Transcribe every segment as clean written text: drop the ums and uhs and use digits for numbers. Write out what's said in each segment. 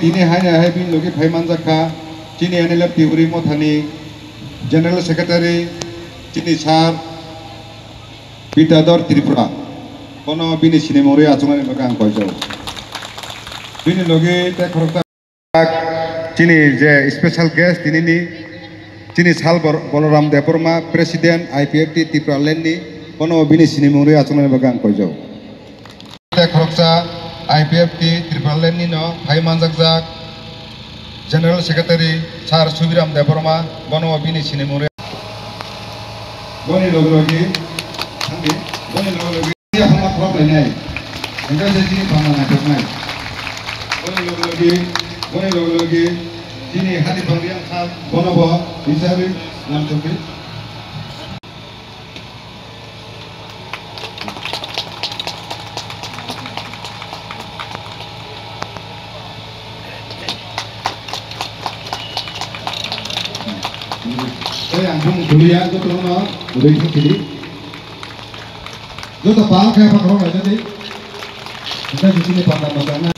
Dini hanya habin logi Phaiman Jakha, Cini NLF Tiuri Mothani, General Secretary, Cini Sar, Pitador Tripura, Kono Bini Sinemori Acuman Bagang Kojo. Bini logi Tekrota, Cini je special guest ini, Cini Sal Boloram Deporma, Presiden IPFT Tripura Lendi, Kono Bini Sinemori Acuman Bagang Kojo. Tekrota IPFT Tripura Lendi no, Phaiman Jakha, General Secretary Sar Subiram Deporma, Bono Bini Sinemori. Boni logi, Andi, Boni logi, dia hama problem ni. Enggak jadi pangan ada mai. Boni logi, ini hati panggilan Sar Bono bo, bisa bi, nam cobi. Yang kuliah itu terus no, udah ikut Jodoh pak kayak apa kalau jadi, kita di sini pada masanya.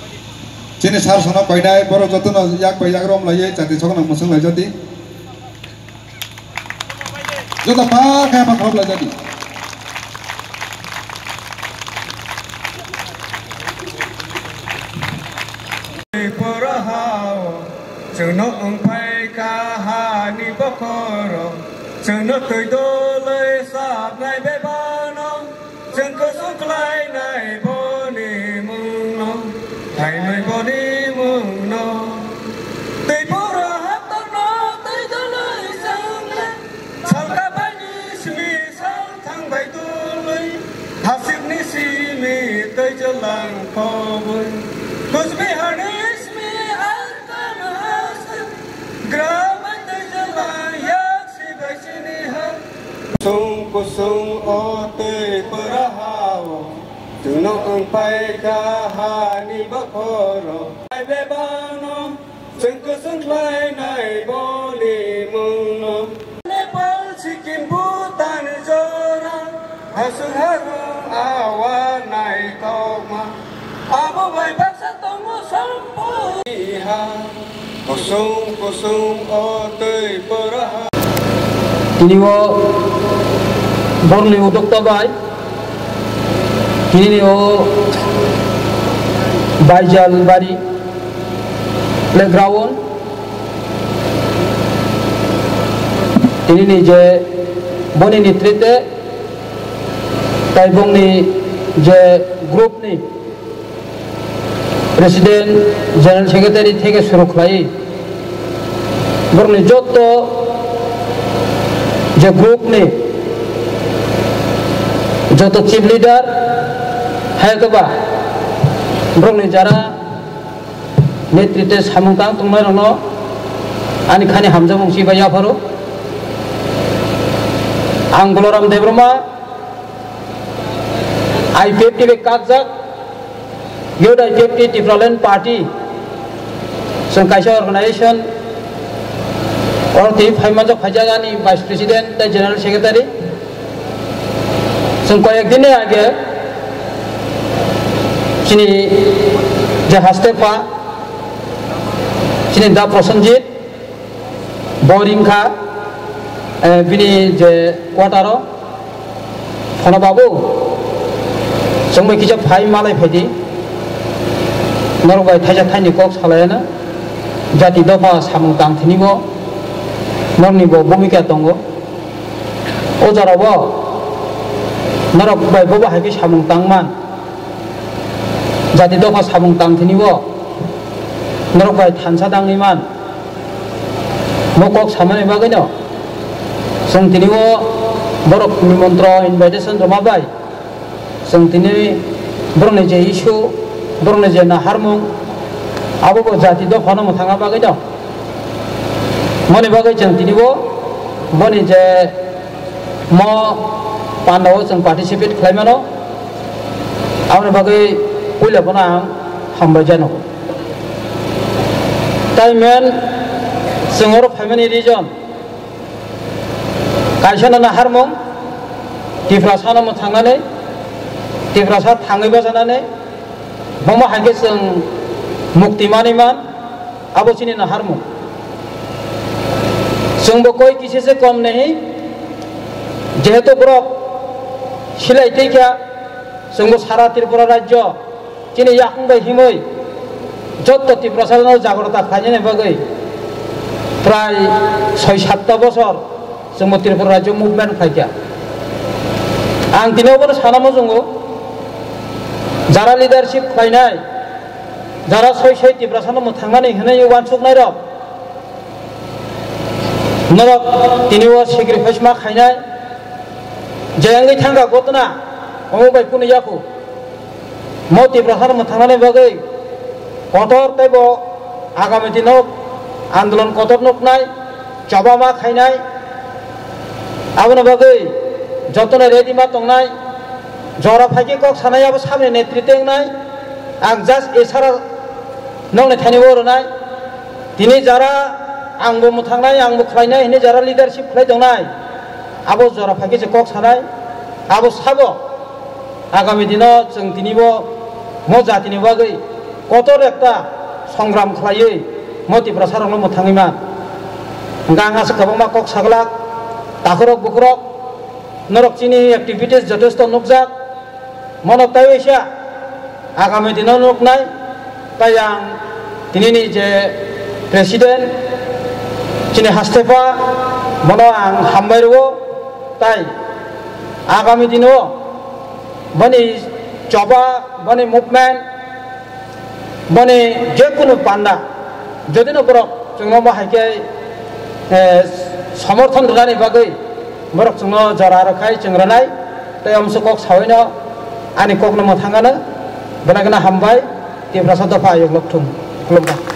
Sini sar sana paidai baru jodoh no, yak rom lagi, jadi sekarang masuk lagi jadi. Jodoh pak kayak apa kalau jadi. Jono umpai kahani bokoro, jono tuido le sab nai bebano, jengko suklai nai boni mungno, hai nai boni mungno. Tei pura hatono tei dolai sangle, salka bani simi sal thang bai dolai, hasib ni simi tei jalang pawai, kusmi hanis. Kusung ote perahau, tunok umpai kahani bakoro. Ai bebano, kusung lai nai boli muno. Nepal Sikkim Bhutan Jora, hasung harung awan nai koma. Abu bai baksa tomo sampo. Kusung ote perahau. Ini wo borli udok tabai, ini wo Baijal Bari, playground, ini ni je boni ni trite, taibong ni je group ni, Presiden General Secretary থেকে শুরু করাই, borli joto je group ni. Joto chief leader hai to ba brong ni jara netrite samungkang tungmai rono ani khani hamja mungsi baya pharo Angoloram Debroma IPFT be kajak yod IPFT different party some kaisa organization or the Phaiman Jakha Phajagani vice president the general secretary जों कयेक दिन आगे चिनी जे हास्तेफा चिनी दा प्रसन्नजित बरिंखा bini je kwataro phone babu songbai kija phai malai phedi norbai thaja thaini kok salayana jati dofa samung tang thinibo morni bo bhumika tongo o jarabo norok bai boba haike samung tangman jati dofa samung tang thinibo norok bai thansa dangniman mokok samane bagino song tinibo borok nimontra invitation romabai song tini borne je issue borne je na harmung abo bo jati do phano thanga bagino mone bagai jeng tinibo boni je mo pandaw jeng participate khlaimano amne bagai puila bana hambajano taimen sengor family region kaisana na harmong tifrasana mo thangane tifrasa thangaiba janane bama hage seng mukti maniman abo chini na harmong sengbo koi kisi se kom nahi jehetu borok silai teikha sengbo sara Tripura rajyo chini yakungbai himoi jotto tifrasana jagrota khaijane bagai প্রায় ৬-৭টা বছর जोंबो त्रिपुरा राज्य मुभमेन्ट खायखा आं दिनावबो सानामो जोंगो जारा लिडारशिप खायनाय जारा सय त्रिपुरा सानामो थांनानै होनाय वानसुकनाय रक नरक दिनिव सेक्रिफाइस मा खायनाय जेंगै थांगा गतना अमबाय कुनि याखु मो त्रिपुरा सानामो थांनानै बागै कटर तैबो आगामी दिनाव आंदोलन कतर नकनाय चाबामा खायनाय आबोनो बागै जतने रेडिमा तंनाय जरा फाइके कक सानायाबो सामने नेतृत्वनाय आं जास्ट एसारा नंने थानि बरनाय दिनै जारा आंबो मुथांनाय आंबो खायनाय हिने जारा लिडारशिप खाय दंनाय आबो जरा फाइके जे कक सानाय आबो साबो आगामी दिनाव जों दिनिबो मो जातिनि बागै कतर एकटा संग्राम खालायै मति प्रसारंनो मोथाङैमा गांगास गोबांमा कक सागलाक ताखरक बुखरक नरकचिनि एक्टिभिटिस जथेष्ट नुकजाक मनक ताइवेसा आगामी दिनाव नुकनाय ताइ आं दिनैनि जे प्रेसिडेन्ट चिनि हास्तेफा मनो आं हामबायरो ताइ आगामी दिनाव बनि जबा बनि मुभमेन्ट बनि जेकुनु पान्ना যদি নবরক जोंनो बाहायके समर्थन होनानै बागै बरक जोंनो जरा रखाय जोंरानाय तै हमसे कक सावैनो आनि कक नमो थांगानो बनागना हामबाय त्रिपुरा दफा यगलक थुम खुलुमबाय।